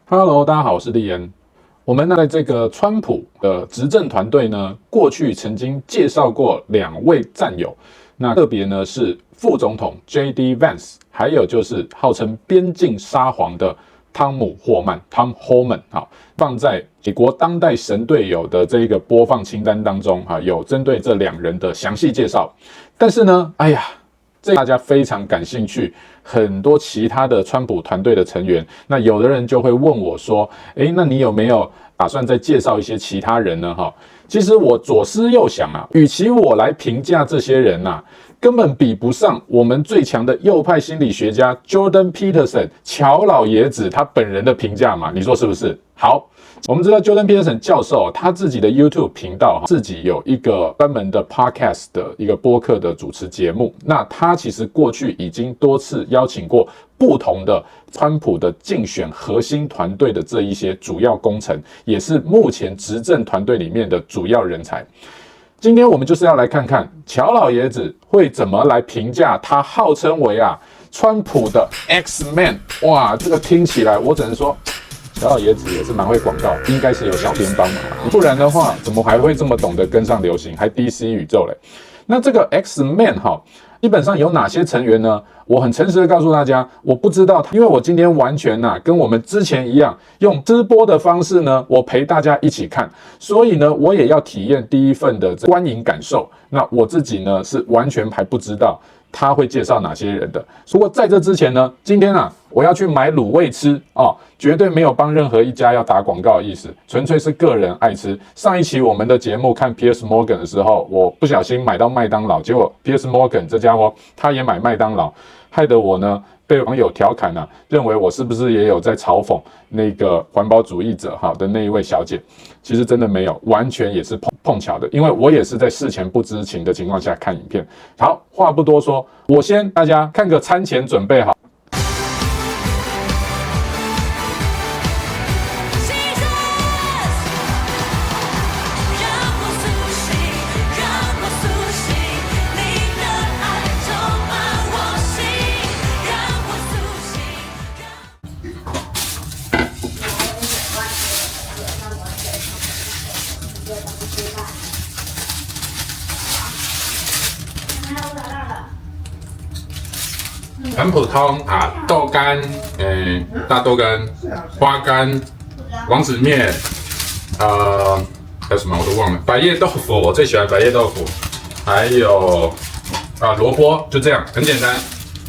Hello， 大家好，我是立恩。我们在这个川普的执政团队呢，过去曾经介绍过2位战友，那特别呢是副总统 J.D. Vance， 还有就是号称边境沙皇的汤姆霍曼 Tom Homan 放在美国当代神队友的这个播放清单当中有针对这2人的详细介绍。但是呢，这大家非常感兴趣，很多其他的川普团队的成员，那有的人就会问我说，那你有没有打算再介绍一些其他人呢？其实我左思右想与其我来评价这些人根本比不上我们最强的右派心理学家 Jordan Peterson 乔老爷子他本人的评价嘛，你说是不是？好，我们知道 Jordan Peterson 教授他自己的 YouTube 频道自己有一个专门的 podcast 的一个播客的主持节目，那他其实过去已经多次邀请过不同的川普的竞选核心团队的这一些主要功臣，也是目前执政团队里面的主要人才。今天我们就是要来看看乔老爷子会怎么来评价他号称为川普的 X-Man。 哇，这个听起来我只能说乔老爷子也是蛮会广告，应该是有小编帮忙，不然的话怎么还会这么懂得跟上流行，还 DC 宇宙嘞？那这个 X-Man 基本上有哪些成员呢？我很诚实的告诉大家，我不知道，因为我今天完全跟我们之前一样，用直播的方式呢，我陪大家一起看，所以呢，我也要体验第一份的观影感受。那我自己呢，是完全还不知道他会介绍哪些人的。不过在这之前呢，今天我要去买卤味吃绝对没有帮任何一家要打广告的意思，纯粹是个人爱吃。上一期我们的节目看 Piers Morgan 的时候，我不小心买到麦当劳，结果 Piers Morgan 这家伙他也买麦当劳，害得我呢被网友调侃认为我是不是也有在嘲讽那个环保主义者的那一位小姐。其实真的没有，完全也是碰巧的，因为我也是在事前不知情的情况下看影片。好，话不多说，我先大家看个餐前准备好。川普通豆干，大豆干、花干、王子面，还有什么我都忘了。百叶豆腐，我最喜欢百叶豆腐，还有萝卜，就这样，很简单。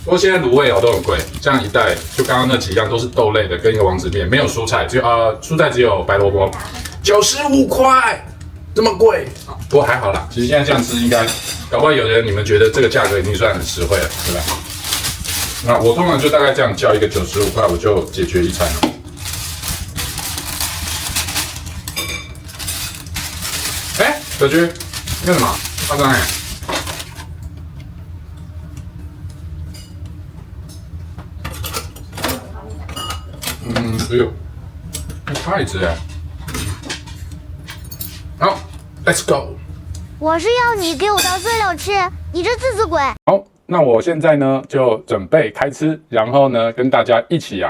不过现在卤味都很贵，这样一袋就刚刚那几样都是豆类的，跟一个王子面，没有蔬菜，蔬菜只有白萝卜，95块，这么贵不过还好啦。其实现在这样吃应该，搞不好有的人你们觉得这个价格已经算很实惠了，对吧？那我通常就大概这样叫一个95块，我就解决一餐了。小菊，干什么？夸张筷子好 ，Let's go。我是要你给我当碎料吃，你这自私鬼。好。那我现在呢就准备开吃，然后呢跟大家一起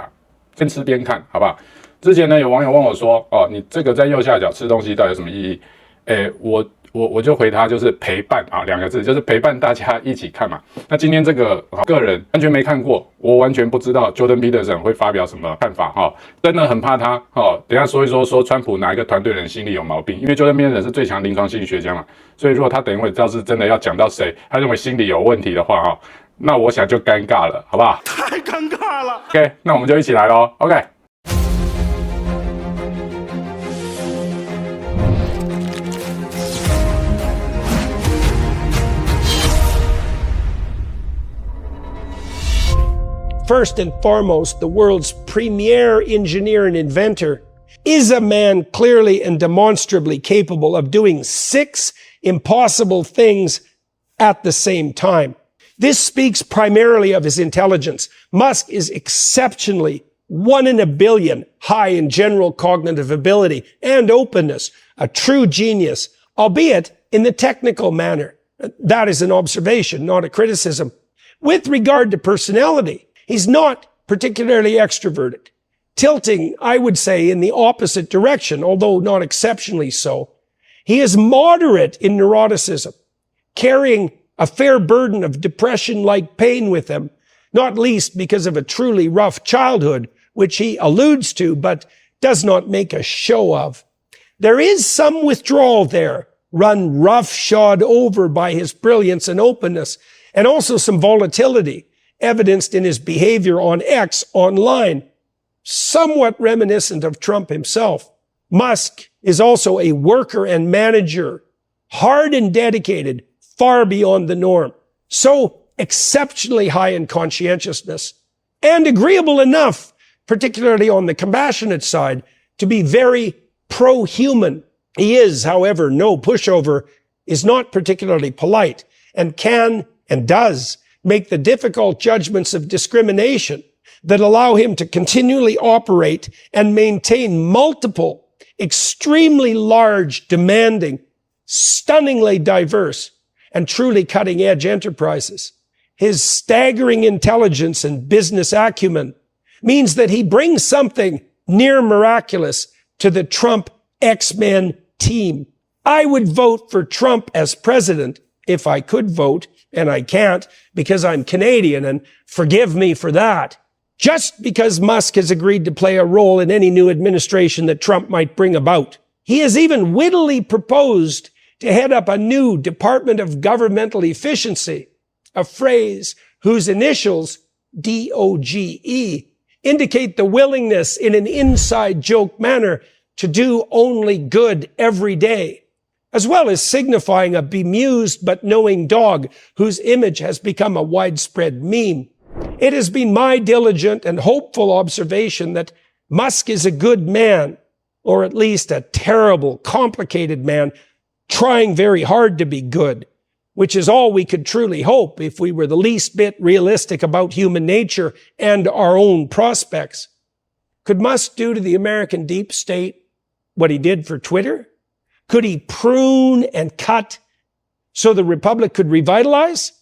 边吃边看，好不好？之前呢有网友问我说，你这个在右下角吃东西到底有什么意义？我就回他就是陪伴2个字，就是陪伴大家一起看嘛。那今天这个个人完全没看过，我完全不知道 Jordan Peterson 会发表什么看法真的很怕他等一下说一说川普哪一个团队人心里有毛病，因为 Jordan Peterson 是最强临床心理学家嘛，所以如果他等一会知道是真的要讲到谁，他认为心理有问题的话那我想就尴尬了，好不好？太尴尬了。OK， 那我们就一起来咯 OK。First and foremost, the world's premier engineer and inventor is a man clearly and demonstrably capable of doing 6 impossible things at the same time. This speaks primarily of his intelligence. Musk is exceptionally 1 in a billion high in general cognitive ability and openness, a true genius, albeit in the technical manner. That is an observation, not a criticism. With regard to personality, he's not particularly extroverted. tilting, I would say, in the opposite direction, although not exceptionally so. He is moderate in neuroticism, carrying a fair burden of depression-like pain with him, not least because of a truly rough childhood, which he alludes to but does not make a show of. There is some withdrawal there, run roughshod over by his brilliance and openness, and also some volatility, evidenced in his behavior on X online, somewhat reminiscent of Trump himself. Musk is also a worker and manager, hard and dedicated, far beyond the norm. So exceptionally high in conscientiousness and agreeable enough, particularly on the compassionate side, to be very pro-human. He is, however, no pushover, is not particularly polite, and can and does make the difficult judgments of discrimination that allow him to continually operate and maintain multiple, extremely large, demanding, stunningly diverse, and truly cutting-edge enterprises. His staggering intelligence and business acumen means that he brings something near miraculous to the Trump X-Men team. I would vote for Trump as president if I could vote, and I can't because I'm Canadian, and forgive me for that. Just because Musk has agreed to play a role in any new administration that Trump might bring about. He has even wittily proposed to head up a new Department of Governmental Efficiency, a phrase whose initials, DOGE, indicate the willingness in an inside joke manner to do only good every day, as well as signifying a bemused but knowing dog whose image has become a widespread meme. It has been my diligent and hopeful observation that Musk is a good man, or at least a terrible, complicated man, trying very hard to be good, which is all we could truly hope if we were the least bit realistic about human nature and our own prospects. Could Musk do to the American deep state what he did for Twitter? Could he prune and cut so the Republic could revitalize?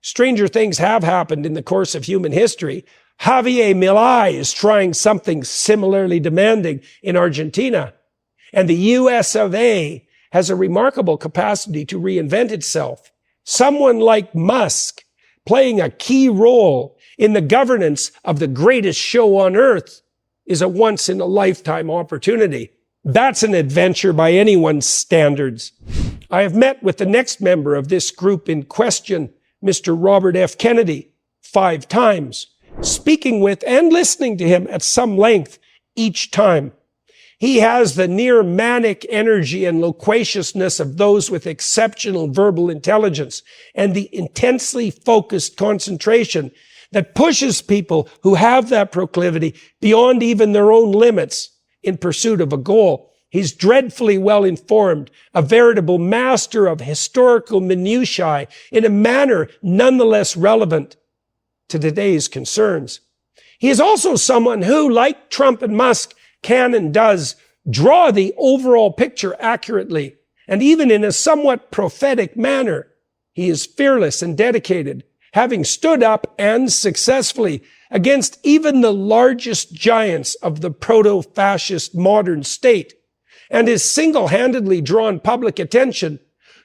Stranger things have happened in the course of human history. Javier Milei is trying something similarly demanding in Argentina. And the US of A has a remarkable capacity to reinvent itself. Someone like Musk playing a key role in the governance of the greatest show on earth is a once-in-a-lifetime opportunity. That's an adventure by anyone's standards. I have met with the next member of this group in question, Mr. Robert F. Kennedy, 5 times, speaking with and listening to him at some length each time. He has the near manic energy and loquaciousness of those with exceptional verbal intelligence and the intensely focused concentration that pushes people who have that proclivity beyond even their own limits in pursuit of a goal. He's dreadfully well informed, a veritable master of historical minutiae in a manner nonetheless relevant to today's concerns. He is also someone who, like Trump and Musk, can and does draw the overall picture accurately, and even in a somewhat prophetic manner. He is fearless and dedicated, having stood up and successfully against even the largest giants of the proto-fascist modern state, and has single-handedly drawn public attention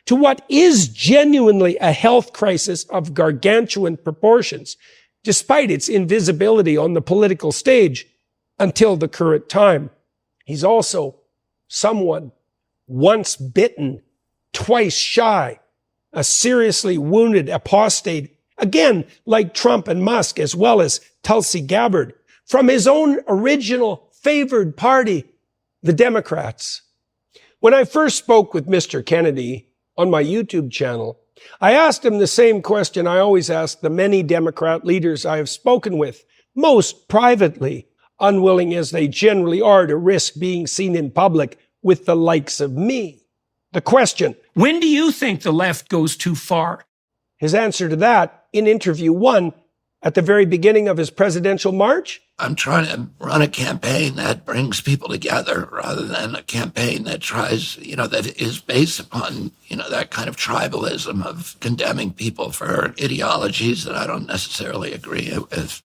to what is genuinely a health crisis of gargantuan proportions, despite its invisibility on the political stage until the current time. He's also someone once bitten, twice shy, a seriously wounded apostate, again, like Trump and Musk, as well as Tulsi Gabbard, from his own original favored party, the Democrats. When I first spoke with Mr. Kennedy on my YouTube channel, I asked him the same question I always ask the many Democrat leaders I have spoken with, most privately, unwilling as they generally are to risk being seen in public with the likes of me. The question, when do you think the left goes too far? His answer to that, in interview 1, at the very beginning of his presidential march? I'm trying to run a campaign that brings people together rather than a campaign that tries, that is based upon, that kind of tribalism of condemning people for ideologies that I don't necessarily agree with.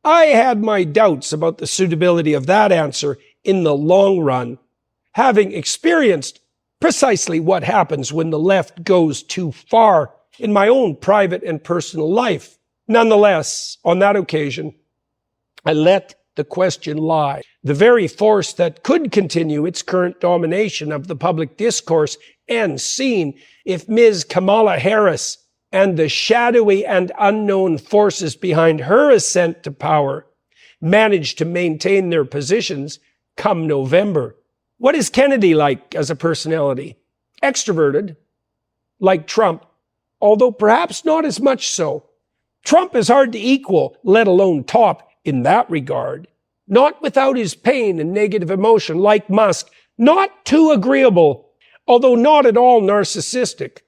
I had my doubts about the suitability of that answer in the long run, having experienced precisely what happens when the left goes too far in my own private and personal life. Nonetheless, on that occasion, I let the question lie. The very force that could continue its current domination of the public discourse and scene if Ms. Kamala Harris and the shadowy and unknown forces behind her ascent to power manage to maintain their positions come November. What is Kennedy like as a personality? Extroverted, like Trump, although perhaps not as much so. Trump is hard to equal, let alone top, in that regard. Not without his pain and negative emotion, like Musk. Not too agreeable, although not at all narcissistic.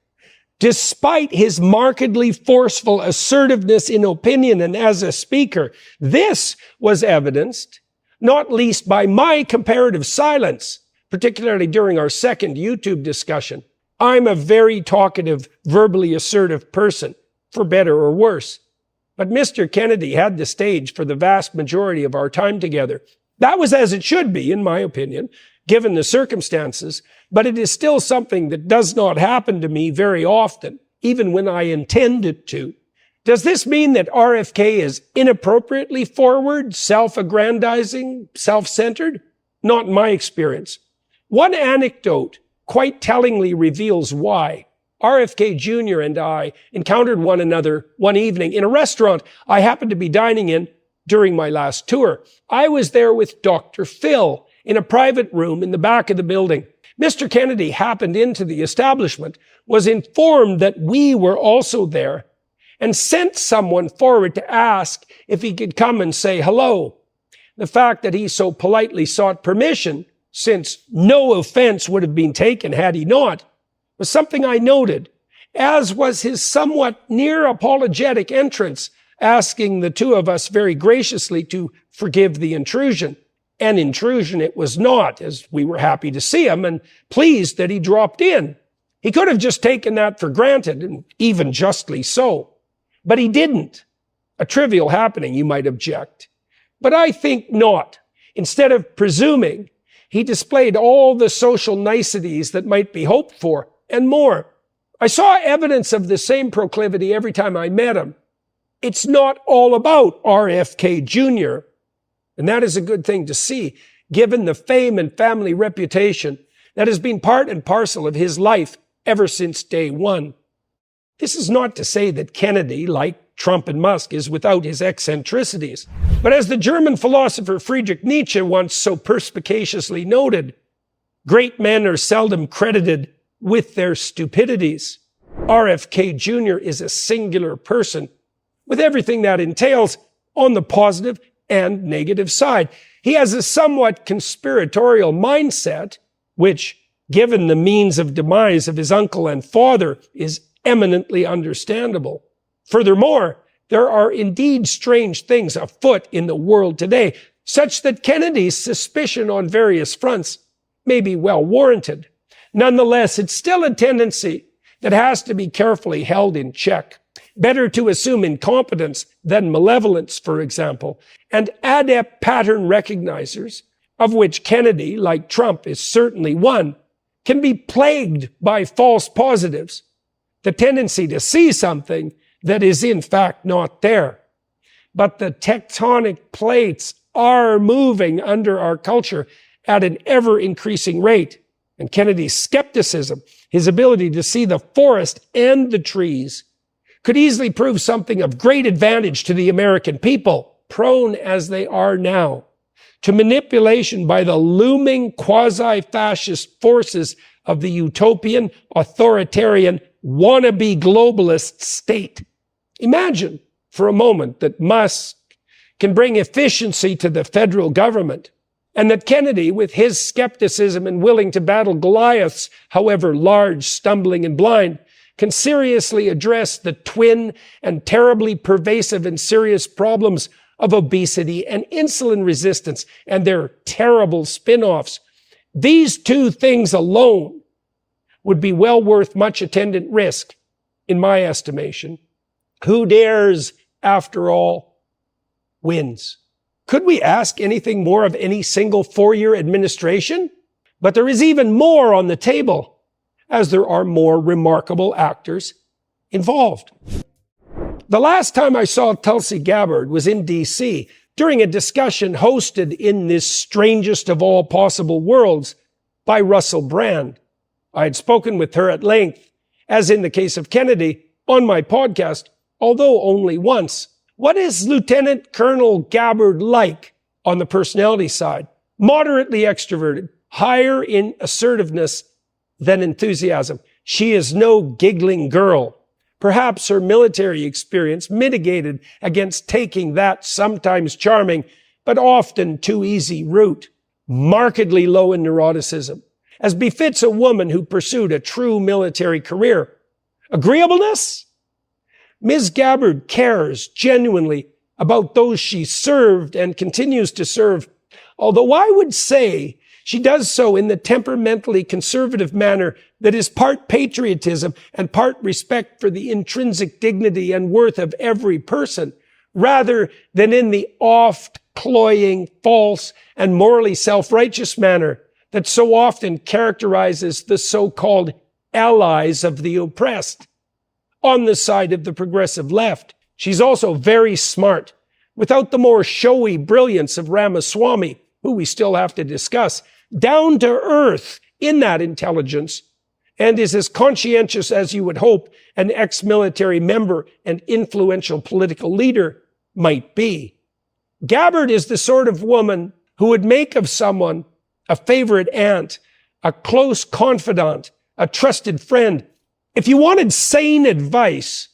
Despite his markedly forceful assertiveness in opinion and as a speaker, this was evidenced, not least by my comparative silence, particularly during our second YouTube discussion. I'm a very talkative, verbally assertive person, for better or worse. But Mr. Kennedy had the stage for the vast majority of our time together. That was as it should be, in my opinion, given the circumstances, but it is still something that does not happen to me very often, even when I intend it to. Does this mean that RFK is inappropriately forward, self-aggrandizing, self-centered? Not in my experience. One anecdote quite tellingly reveals why. RFK Jr. and I encountered one another one evening in a restaurant I happened to be dining in during my last tour. I was there with Dr. Phil in a private room in the back of the building. Mr. Kennedy happened into the establishment, was informed that we were also there, and sent someone forward to ask if he could come and say hello. The fact that he so politely sought permission, since no offense would have been taken had he not, was something I noted, as was his somewhat near apologetic entrance, asking the two of us very graciously to forgive the intrusion. An intrusion it was not, as we were happy to see him and pleased that he dropped in. He could have just taken that for granted, and even justly so. But he didn't. A trivial happening, you might object. But I think not. Instead of presuming, he displayed all the social niceties that might be hoped for, and more. I saw evidence of the same proclivity every time I met him. It's not all about RFK Jr., and that is a good thing to see, given the fame and family reputation that has been part and parcel of his life ever since day one. This is not to say that Kennedy, like Trump and Musk, is without his eccentricities. But as the German philosopher Friedrich Nietzsche once so perspicaciously noted, great men are seldom credited with their stupidities. RFK Jr. is a singular person, with everything that entails on the positive and negative side. He has a somewhat conspiratorial mindset, which, given the means of demise of his uncle and father, is eminently understandable. Furthermore, there are indeed strange things afoot in the world today, such that Kennedy's suspicion on various fronts may be well warranted. Nonetheless, it's still a tendency that has to be carefully held in check. Better to assume incompetence than malevolence, for example, and adept pattern recognizers, of which Kennedy, like Trump, is certainly one, can be plagued by false positives, the tendency to see something that is in fact not there. But the tectonic plates are moving under our culture at an ever-increasing rate. And Kennedy's skepticism, his ability to see the forest and the trees, could easily prove something of great advantage to the American people, prone as they are now to manipulation by the looming quasi-fascist forces of the utopian, authoritarian, wannabe globalist state. Imagine for a moment that Musk can bring efficiency to the federal government, and that Kennedy, with his skepticism and willing to battle Goliaths, however large, stumbling, and blind, can seriously address the twin and terribly pervasive and serious problems of obesity and insulin resistance and their terrible spin-offs. These two things alone would be well worth much attendant risk, in my estimation. Who dares, after all? wins. Could we ask anything more of any single four-year administration? But there is even more on the table, as there are more remarkable actors involved. The last time I saw Tulsi Gabbard was in D.C. during a discussion hosted in this strangest of all possible worlds by Russell Brand. I had spoken with her at length, as in the case of Kennedy, on my podcast, although only once. What is Lieutenant Colonel Gabbard like on the personality side? Moderately extroverted, higher in assertiveness than enthusiasm. She is no giggling girl. Perhaps her military experience mitigated against taking that sometimes charming, but often too easy route. Markedly low in neuroticism, as befits a woman who pursued a true military career. Agreeableness? Ms. Gabbard cares genuinely about those she served and continues to serve, although I would say she does so in the temperamentally conservative manner that is part patriotism and part respect for the intrinsic dignity and worth of every person, rather than in the oft-cloying, false, and morally self-righteous manner that so often characterizes the so-called allies of the oppressed. On the side of the progressive left, she's also very smart, without the more showy brilliance of Ramaswamy, who we still have to discuss, down to earth in that intelligence, and is as conscientious as you would hope an ex-military member and influential political leader might be. Gabbard is the sort of woman who would make of someone a favorite aunt, a close confidant, a trusted friend. If you wanted sane advice,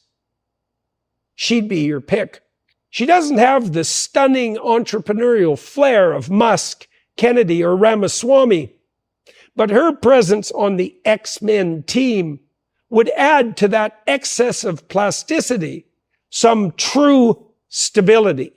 she'd be your pick. She doesn't have the stunning entrepreneurial flair of Musk, Kennedy, or Ramaswamy, but her presence on the X-Men team would add to that excess of plasticity some true stability,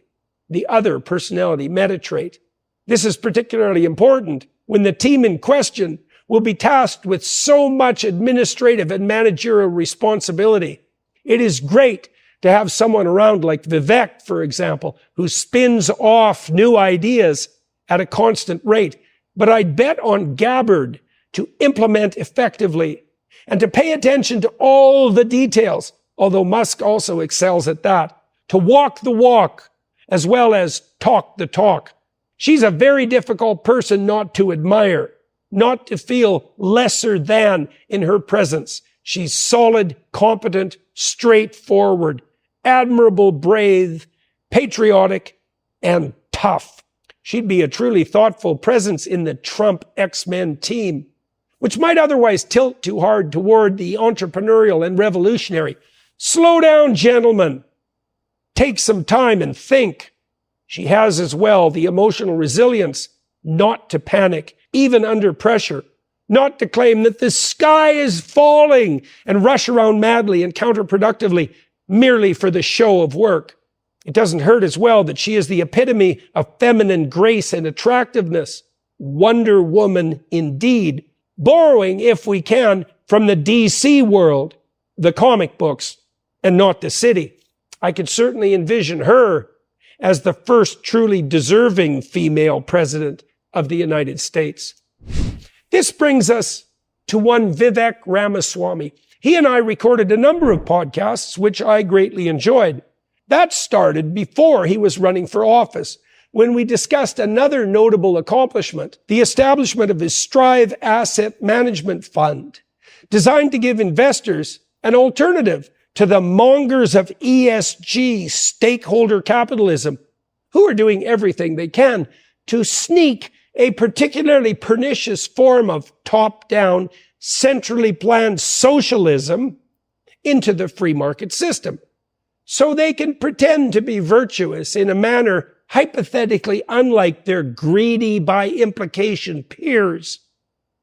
the other personality meta trait. This is particularly important when the team in question will be tasked with so much administrative and managerial responsibility. It is great to have someone around like Vivek, for example, who spins off new ideas at a constant rate. But I'd bet on Gabbard to implement effectively and to pay attention to all the details, although Musk also excels at that, to walk the walk as well as talk the talk. She's a very difficult person not to admire, not to feel lesser than in her presence. She's solid, competent, straightforward, admirable, brave, patriotic, and tough. She'd be a truly thoughtful presence in the Trump X-Men team, which might otherwise tilt too hard toward the entrepreneurial and revolutionary. Slow down, gentlemen. Take some time and think. She has as well the emotional resilience not to panic, even under pressure, not to claim that the sky is falling and rush around madly and counterproductively merely for the show of work. It doesn't hurt as well that she is the epitome of feminine grace and attractiveness. Wonder Woman indeed, borrowing, if we can, from the DC world, the comic books, and not the city. I could certainly envision her as the first truly deserving female president of the United States. This brings us to one Vivek Ramaswamy. He and I recorded a number of podcasts, which I greatly enjoyed. That started before he was running for office, when we discussed another notable accomplishment, the establishment of his Strive Asset Management Fund, designed to give investors an alternative to the mongers of ESG stakeholder capitalism, who are doing everything they can to sneak a particularly pernicious form of top-down, centrally planned socialism into the free market system, so they can pretend to be virtuous in a manner hypothetically unlike their greedy by implication peers.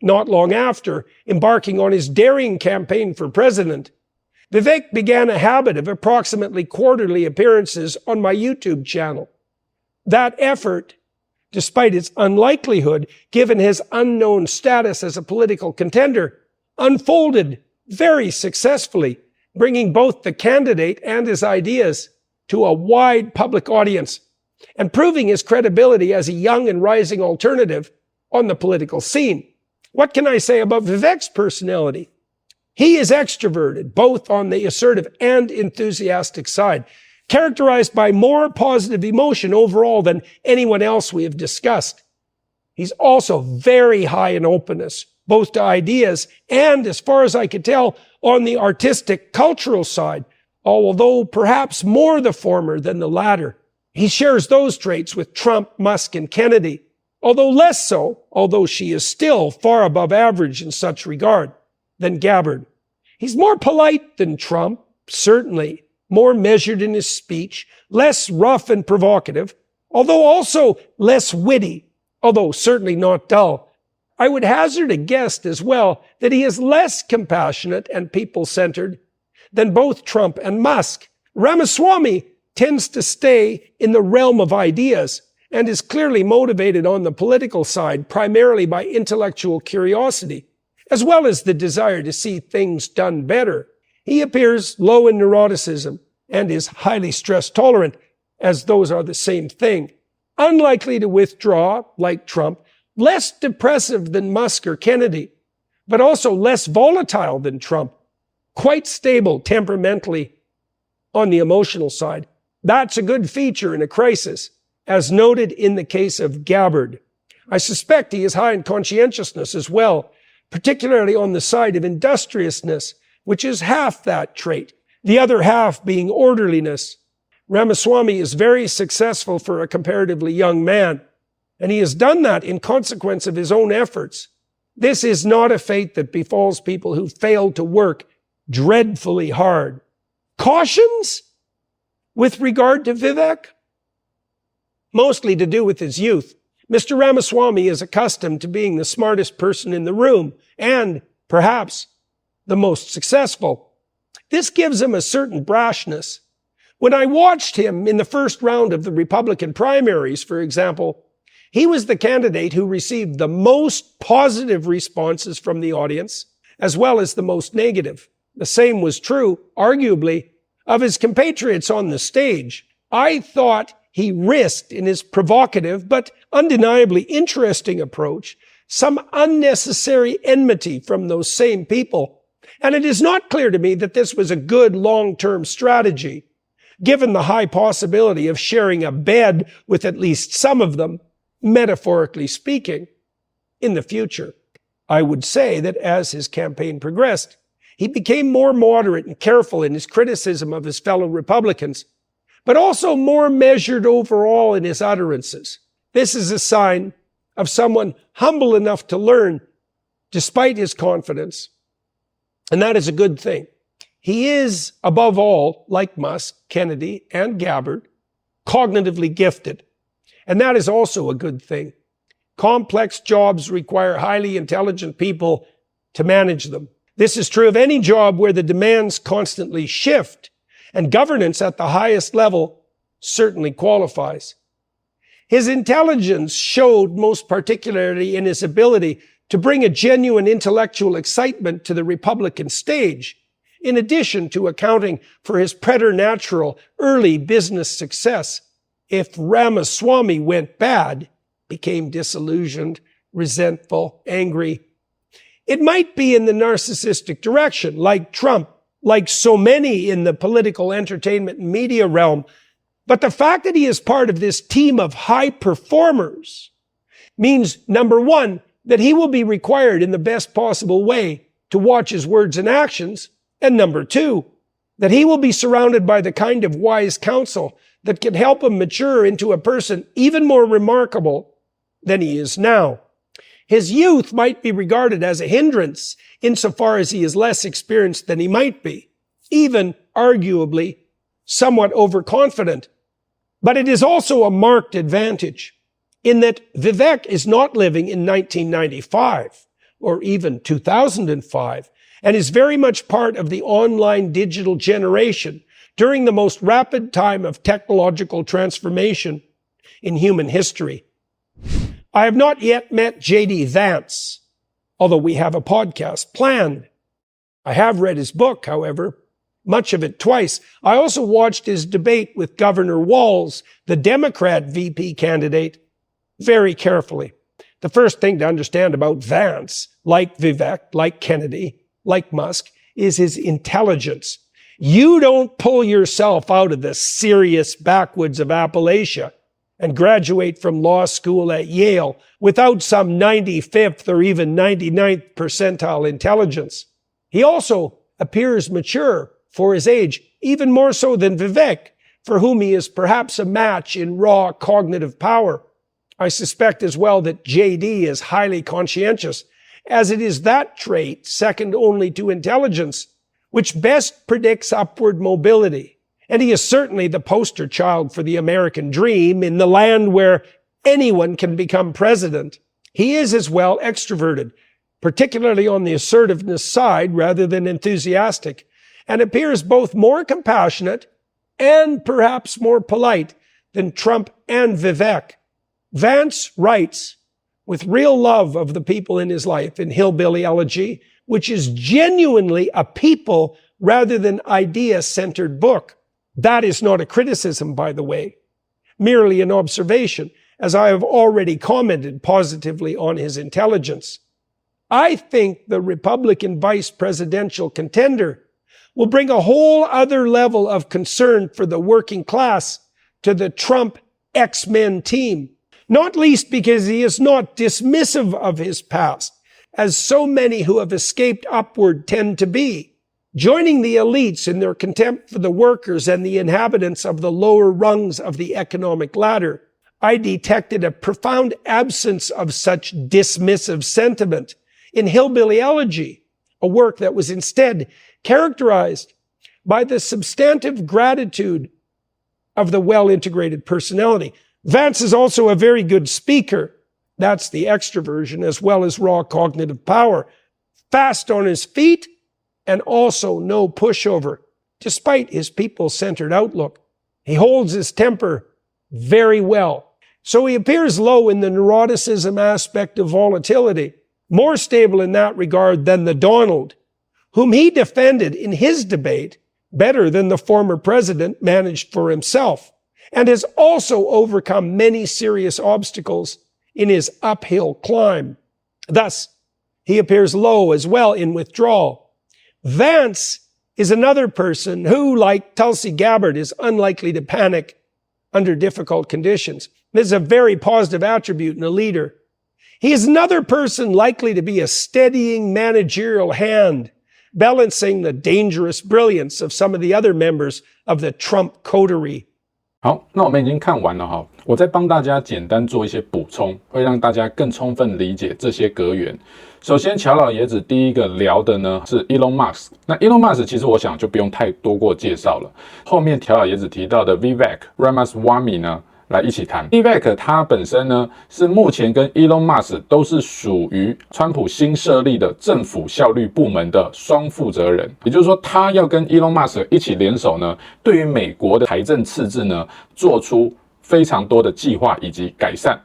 Not long after embarking on his daring campaign for president, Vivek began a habit of approximately quarterly appearances on my YouTube channel. That effort, despite its unlikelihood, given his unknown status as a political contender, unfolded very successfully, bringing both the candidate and his ideas to a wide public audience. and proving his credibility as a young and rising alternative on the political scene. What can I say about Vivek's personality? He is extroverted, both on the assertive and enthusiastic side, characterized by more positive emotion overall than anyone else we have discussed. He's also very high in openness, both to ideas and, as far as I could tell, on the artistic, cultural side, although perhaps more the former than the latter. He shares those traits with Trump, Musk, and Kennedy, although less so, although she is still far above average in such regard, than Gabbard. He's more polite than Trump, certainly, more measured in his speech, less rough and provocative, although also less witty, although certainly not dull. I would hazard a guess as well that he is less compassionate and people-centered than both Trump and Musk. Ramaswamy tends to stay in the realm of ideas and is clearly motivated on the political side primarily by intellectual curiosity, as well as the desire to see things done better. He appears low in neuroticism and is highly stress-tolerant, as those are the same thing. Unlikely to withdraw, like Trump, less depressive than Musk or Kennedy, but also less volatile than Trump. Quite stable temperamentally on the emotional side. That's a good feature in a crisis, as noted in the case of Gabbard. I suspect he is high in conscientiousness as well, particularly on the side of industriousness, which is half that trait, the other half being orderliness. Ramaswamy is very successful for a comparatively young man, and he has done that in consequence of his own efforts. This is not a fate that befalls people who fail to work dreadfully hard. Cautions with regard to Vivek? Mostly to do with his youth. Mr. Ramaswamy is accustomed to being the smartest person in the room and, perhaps, the most successful. This gives him a certain brashness. When I watched him in the first round of the Republican primaries, for example, he was the candidate who received the most positive responses from the audience, as well as the most negative. The same was true, arguably, of his compatriots on the stage. I thought he risked, in his provocative but undeniably interesting approach, some unnecessary enmity from those same people. And it is not clear to me that this was a good long-term strategy, given the high possibility of sharing a bed with at least some of them, metaphorically speaking, in the future. I would say that as his campaign progressed, he became more moderate and careful in his criticism of his fellow Republicans, but also more measured overall in his utterances. This is a sign of someone humble enough to learn despite his confidence. And that is a good thing. He is, above all, like Musk, Kennedy, and Gabbard, cognitively gifted. And that is also a good thing. Complex jobs require highly intelligent people to manage them. This is true of any job where the demands constantly shift, and governance at the highest level certainly qualifies. His intelligence showed most particularly in his ability to bring a genuine intellectual excitement to the Republican stage, in addition to accounting for his preternatural early business success. If Ramaswamy went bad, became disillusioned, resentful, angry, it might be in the narcissistic direction, like Trump, like so many in the political entertainment and media realm. But the fact that he is part of this team of high performers means, number one, that he will be required in the best possible way to watch his words and actions, and number two, that he will be surrounded by the kind of wise counsel that can help him mature into a person even more remarkable than he is now. His youth might be regarded as a hindrance insofar as he is less experienced than he might be, even arguably somewhat overconfident. But it is also a marked advantage in that Vivek is not living in 1995 or even 2005 and is very much part of the online digital generation during the most rapid time of technological transformation in human history. I have not yet met J.D. Vance, although we have a podcast planned. I have read his book, however, much of it twice. I also watched his debate with Governor Walz, the Democrat VP candidate, very carefully. The first thing to understand about Vance, like Vivek, like Kennedy, like Musk, is his intelligence. You don't pull yourself out of the serious backwoods of Appalachia and graduate from law school at Yale without some 95th or even 99th percentile intelligence. He also appears mature for his age, even more so than Vivek, for whom he is perhaps a match in raw cognitive power. I suspect as well that JD is highly conscientious, as it is that trait, second only to intelligence, which best predicts upward mobility. And he is certainly the poster child for the American dream in the land where anyone can become president. He is as well extroverted, particularly on the assertiveness side rather than enthusiastic, and appears both more compassionate and perhaps more polite than Trump and Vivek. Vance writes with real love of the people in his life in Hillbilly Elegy, which is genuinely a people rather than idea-centered book. That is not a criticism, by the way, merely an observation, as I have already commented positively on his intelligence. I think the Republican vice presidential contender will bring a whole other level of concern for the working class to the Trump X-Men team, not least because he is not dismissive of his past, as so many who have escaped upward tend to be. Joining the elites in their contempt for the workers and the inhabitants of the lower rungs of the economic ladder, I detected a profound absence of such dismissive sentiment in Hillbilly Elegy, a work that was instead characterized by the substantive gratitude of the well-integrated personality. Vance is also a very good speaker. That's the extroversion, as well as raw cognitive power. Fast on his feet, and also no pushover, despite his people-centered outlook. He holds his temper very well. So he appears low in the neuroticism aspect of volatility, more stable in that regard than the Donald, whom he defended in his debate better than the former president managed for himself, and has also overcome many serious obstacles in his uphill climb. Thus, he appears low as well in withdrawal. Vance is another person who, like Tulsi Gabbard, is unlikely to panic under difficult conditions. This is a very positive attribute in a leader. He is another person likely to be a steadying managerial hand, balancing the dangerous brilliance of some of the other members of the Trump coterie. 好，那我们已经看完了哈，我再帮大家简单做一些补充，会让大家更充分理解这些格言。首先，乔老爷子第一个聊的呢是 Elon Musk。那 Elon Musk 其实我想就不用太多过介绍了。后面乔老爷子提到的 Vivek Ramaswamy 呢，来一起谈。Vivek 他本身呢是目前跟 Elon Musk 都是属于川普新设立的政府效率部门的双负责人，也就是说他要跟 Elon Musk 一起联手呢，对于美国的财政赤字呢做出非常多的计划以及改善。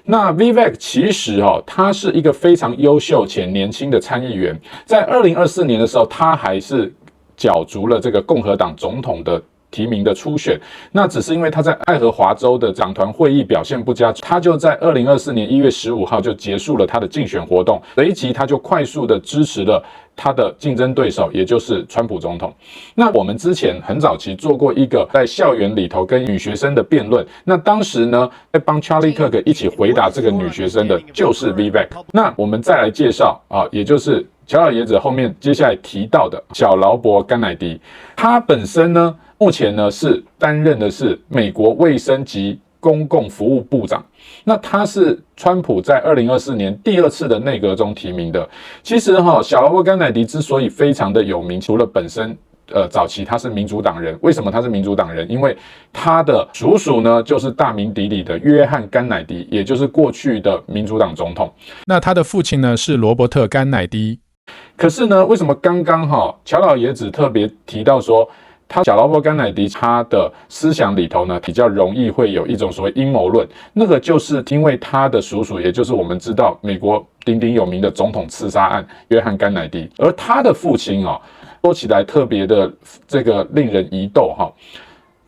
那 Vivek 其实他是一个非常优秀且年轻的参议员，在2024年的时候，他还是角逐了这个共和党总统的提名的初选，那只是因为他在爱荷华州的党团会议表现不佳，他就在2024年1月15号就结束了他的竞选活动，随即他就快速的支持了他的竞争对手，也就是川普总统。那我们之前很早期做过一个在校园里头跟女学生的辩论，那当时呢在帮 Charlie Kirk 一起回答这个女学生的就是 Vivek。那我们再来介绍也就是乔老爷子后面接下来提到的小劳勃甘乃迪，他本身呢目前呢是担任的是美国卫生及公共服务部长，那他是川普在2024年第二次的内阁中提名的。其实小劳勃甘乃迪之所以非常的有名，除了本身早期他是民主党人，为什么他是民主党人？因为他的叔叔呢就是大名鼎鼎的约翰甘乃迪，也就是过去的民主党总统。那他的父亲呢是罗伯特甘乃迪。可是呢，为什么刚刚乔老爷子特别提到说小劳勃甘乃迪他的思想里头呢，比较容易会有一种所谓阴谋论，那个就是因为他的叔叔，也就是我们知道美国鼎鼎有名的总统刺杀案约翰甘乃迪，而他的父亲说起来特别的这个令人疑窦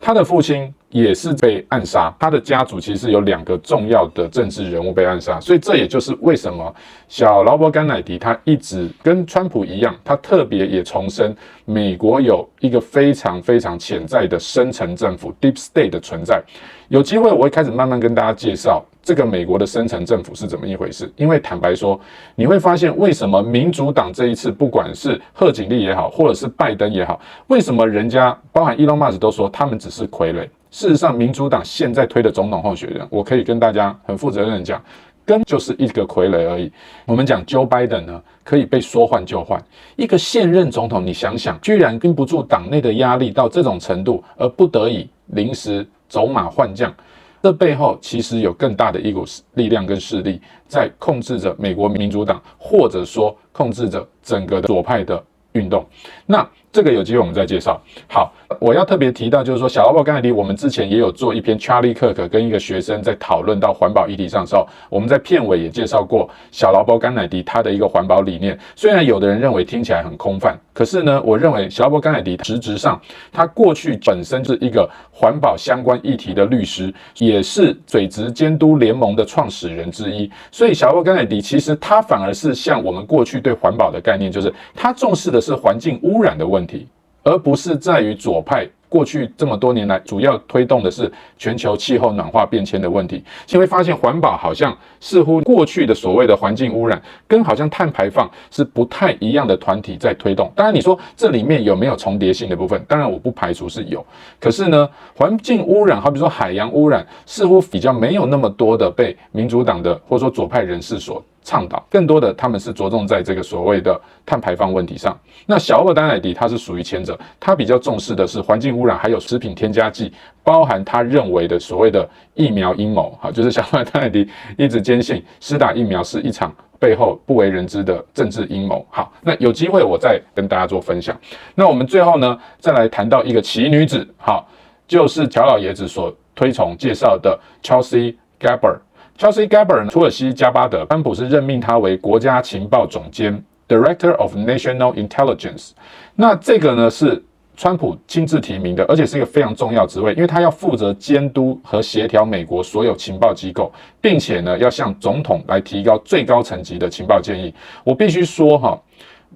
他的父亲也是被暗杀，他的家族其实有2个重要的政治人物被暗杀，所以这也就是为什么小劳勃甘乃迪他一直跟川普一样，他特别也重申美国有一个非常非常潜在的深层政府 Deep State 的存在。有机会我会开始慢慢跟大家介绍这个美国的深层政府是怎么一回事，因为坦白说，你会发现为什么民主党这一次不管是贺锦丽也好，或者是拜登也好，为什么人家包含 Elon Musk 都说他们只是傀儡。事实上，民主党现在推的总统候选人，我可以跟大家很负责任的讲，根本就是一个傀儡而已。我们讲 Joe Biden 呢，可以被说换就换，一个现任总统，你想想，居然经不住党内的压力到这种程度，而不得已临时走马换将，这背后其实有更大的一股力量跟势力在控制着美国民主党，或者说控制着整个的左派的运动。那这个有机会我们再介绍。好，我要特别提到就是说，小劳勃甘乃迪我们之前也有做一篇 Charlie Kirk 跟一个学生在讨论到环保议题上的时候，我们在片尾也介绍过小劳勃甘乃迪他的一个环保理念。虽然有的人认为听起来很空泛，可是呢，我认为小劳勃甘乃迪实质上他过去本身是一个环保相关议题的律师，也是水质监督联盟的创始人之一。所以小劳勃甘乃迪其实他反而是像我们过去对环保的概念，就是他重视的是环境污染的问题，而不是在于左派过去这么多年来主要推动的是全球气候暖化变迁的问题。你会发现环保好像似乎过去的所谓的环境污染跟好像碳排放是不太一样的团体在推动。当然你说这里面有没有重叠性的部分，当然我不排除是有，可是呢，环境污染好比说海洋污染似乎比较没有那么多的被民主党的或者说左派人士所倡导，更多的他们是着重在这个所谓的碳排放问题上。那小劳勃甘乃迪他是属于前者，他比较重视的是环境污染还有食品添加剂，包含他认为的所谓的疫苗阴谋。好，就是小劳勃甘乃迪一直坚信施打疫苗是一场背后不为人知的政治阴谋。好，那有机会我再跟大家做分享。那我们最后呢，再来谈到一个奇女子，好，就是乔老爷子所推崇介绍的 Tulsi Gabbard。Tulsi Gabbard 土耳其加巴德，川普是任命他为国家情报总监 Director of National Intelligence。那这个呢是川普亲自提名的，而且是一个非常重要职位，因为他要负责监督和协调美国所有情报机构，并且呢要向总统来提高最高层级的情报建议。我必须说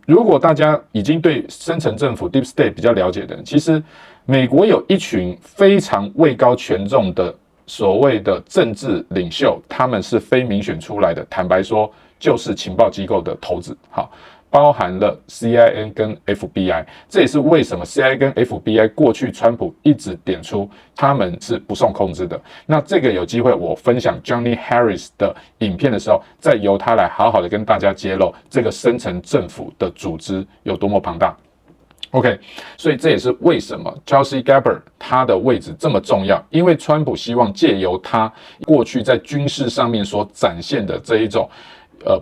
如果大家已经对深层政府 Deep State 比较了解的人，其实美国有一群非常位高权重的所谓的政治领袖，他们是非民选出来的，坦白说就是情报机构的头子。好，包含了 CIA 跟 FBI， 这也是为什么 CIA 跟 FBI 过去川普一直点出他们是不受控制的。那这个有机会我分享 Johnny Harris 的影片的时候，再由他来好好的跟大家揭露这个深层政府的组织有多么庞大。OK， 所以这也是为什么 Tulsi Gabbard 他的位置这么重要，因为川普希望借由他过去在军事上面所展现的这一种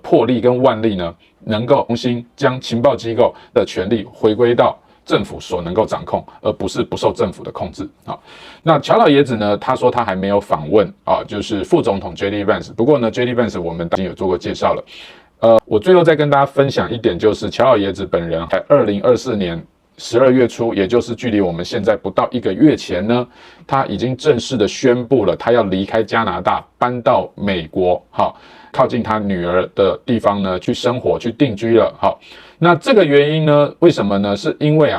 魄力跟腕力呢，能够重新将情报机构的权力回归到政府所能够掌控，而不是不受政府的控制。好，那乔老爷子呢，他说他还没有访问就是副总统 JD Vance， 不过呢 JD Vance 我们已经有做过介绍了。我最后再跟大家分享一点，就是乔老爷子本人在2024年12月初，也就是距离我们现在不到1个月前呢，他已经正式的宣布了，他要离开加拿大，搬到美国，好，靠近他女儿的地方呢去生活、去定居了。好，那这个原因呢，为什么呢？是因为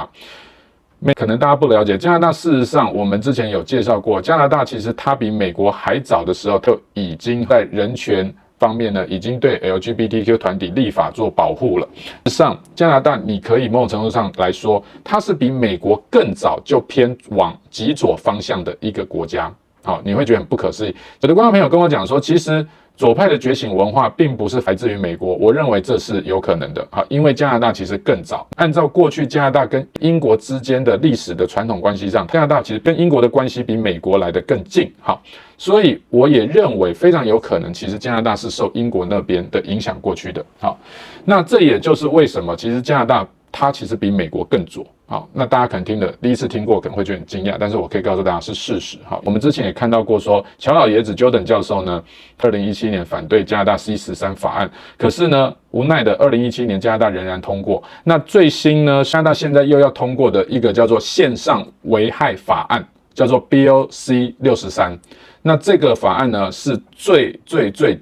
可能大家不了解，加拿大事实上我们之前有介绍过，加拿大其实它比美国还早的时候就已经在人权方面呢，已经对 LGBTQ 团体立法做保护了。事实上，加拿大你可以某种程度上来说，它是比美国更早就偏往极左方向的一个国家。好，你会觉得很不可思议。有的观众朋友跟我讲说，其实左派的觉醒文化并不是来自于美国，我认为这是有可能的。好，因为加拿大其实更早，按照过去加拿大跟英国之间的历史的传统关系上，加拿大其实跟英国的关系比美国来得更近。好，所以我也认为非常有可能，其实加拿大是受英国那边的影响过去的。好，那这也就是为什么其实加拿大它其实比美国更左。好，那大家可能第一次听过，可能会觉得很惊讶，但是我可以告诉大家是事实。好，我们之前也看到过说，乔老爷子 Jordan 教授呢，2017年反对加拿大 C13 法案，可是呢，无奈的2017年加拿大仍然通过。那最新呢，加拿大现在又要通过的一个叫做线上危害法案，叫做 Bill C63。那这个法案呢，是最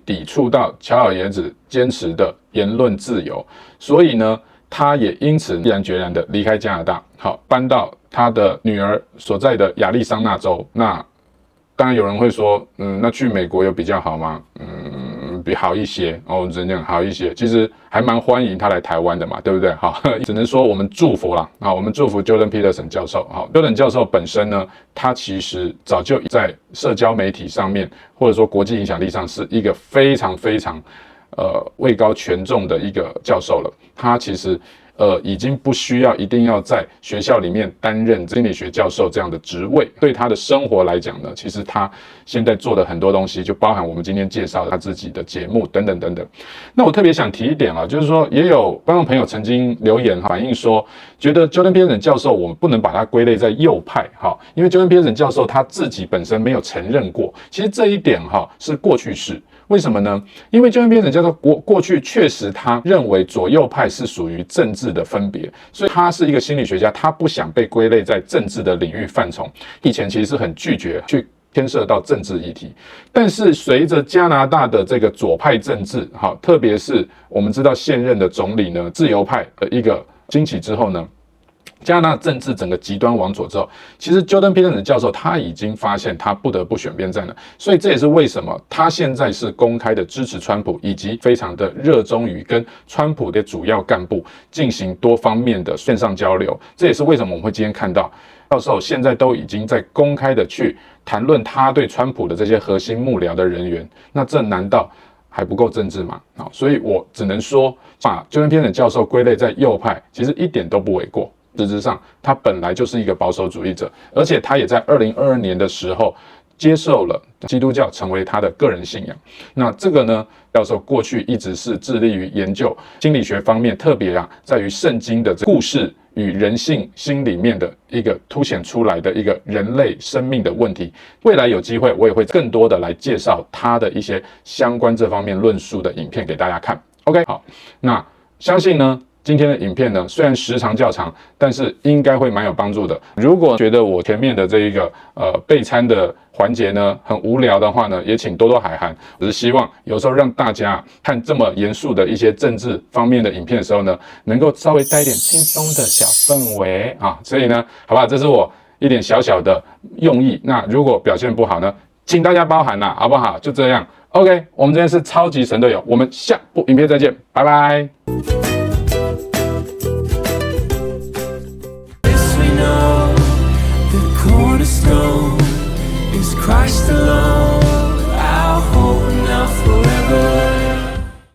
抵触到乔老爷子坚持的言论自由，所以呢，他也因此毅然决然的离开加拿大，好，搬到他的女儿所在的亚利桑那州。那当然有人会说，那去美国有比较好吗？比好一些哦，只能讲好一些。其实还蛮欢迎他来台湾的嘛，对不对？好，只能说我们祝福啦。好，我们祝福 Jordan Peterson 教授。好 ，Jordan 教授本身呢，他其实早就在社交媒体上面，或者说国际影响力上，是一个非常位高权重的一个教授了。他其实已经不需要一定要在学校里面担任心理学教授这样的职位。对他的生活来讲呢，其实他现在做的很多东西，就包含我们今天介绍他自己的节目等等等等。那我特别想提一点啊，就是说也有观众朋友曾经留言反映说，觉得 Jordan Peterson 教授我们不能把他归类在右派哈，因为 Jordan Peterson 教授他自己本身没有承认过。其实这一点哈是过去式。为什么呢？因为Jordan Peterson教授过去确实他认为左右派是属于政治的分别，所以他是一个心理学家，他不想被归类在政治的领域范畴。以前其实是很拒绝去牵涉到政治议题，但是随着加拿大的这个左派政治，好，特别是我们知道现任的总理呢，自由派的一个兴起之后呢，加拿大政治整个极端往左之后，其实 Jordan Peterson 教授他已经发现他不得不选边站了，所以这也是为什么他现在是公开的支持川普，以及非常的热衷于跟川普的主要干部进行多方面的线上交流。这也是为什么我们会今天看到教授现在都已经在公开的去谈论他对川普的这些核心幕僚的人员，那这难道还不够政治吗？好，所以我只能说把 Jordan Peterson 教授归类在右派，其实一点都不为过。实质上，他本来就是一个保守主义者，而且他也在2022年的时候接受了基督教成为他的个人信仰。那这个呢，教授过去一直是致力于研究心理学方面，特别在于圣经的故事与人性心里面的一个凸显出来的一个人类生命的问题。未来有机会，我也会更多的来介绍他的一些相关这方面论述的影片给大家看。OK， 好，那相信呢，今天的影片呢，虽然时长较长，但是应该会蛮有帮助的。如果觉得我前面的这一个备餐的环节呢很无聊的话呢，也请多多海涵。我是希望有时候让大家看这么严肃的一些政治方面的影片的时候呢，能够稍微带一点轻松的小氛围啊。所以呢，好吧，这是我一点小小的用意。那如果表现不好呢，请大家包涵啦，好不好？就这样。OK， 我们今天是超级神队友，我们下部影片再见，拜拜。Cornerstone is Christ alone.